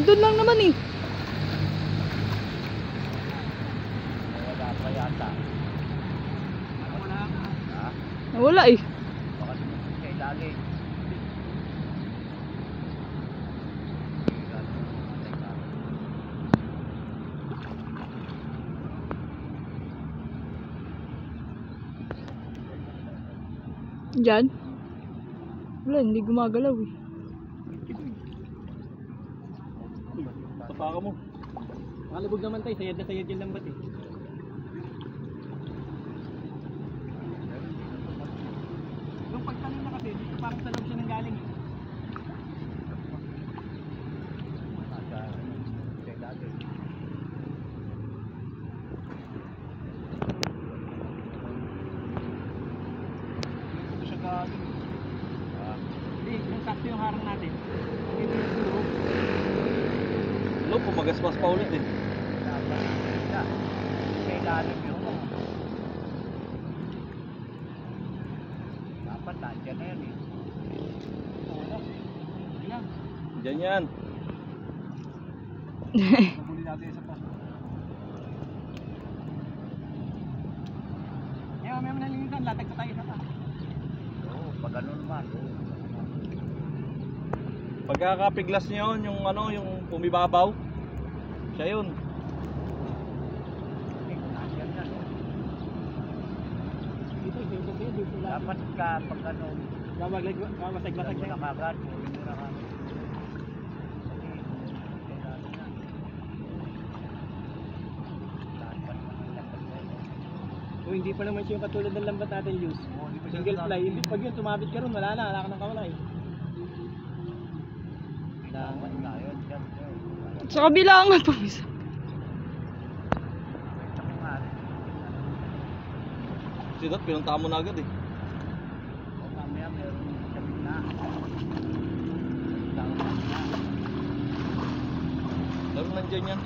Andun lang naman eh. Wala pa yata. Wala. Ha? Nawala eh. Baka lumusot sa ilalim. Diyan? Wala, hindi gumagalaw eh. Tapaka mo. Makalubog naman tayo, sayad na sayad yung lambat eh. Yung pagtanim na kasi, dito parang sa loob siya nang galing eh. Dito siya galing. Hindi, yung sakto yung harang natin. Dito yung sulok. Ano, pumagaspas pa ulit eh. Sa ilalim yun. Dapat nandiyan na yan eh. Wala. Ayan. Diyan yan. Nabuli natin isa pa. Eh, mamaya mo nalinitan, latag na tayo isa pa. Oo, pag ano naman. Pagkakapiglas niyo yun, yung ano, yung umibabaw. Siya yun. Nandiyan yan. Dito, Dapat ka pag ano, Kamasag-lasag mo na na yun. kagad. Huli mo na kagad. O hindi pa naman siya yung katulad ng lambat natin, Luz. Single fly. Hindi, pag yun, tumabit ka ron, wala ka ng kawala eh. Kailangan nga yun. Sa kabila nga pa. Sidat, pinunta mo na agad eh. Mamaya meron sabi na. Lalo nandyan yan.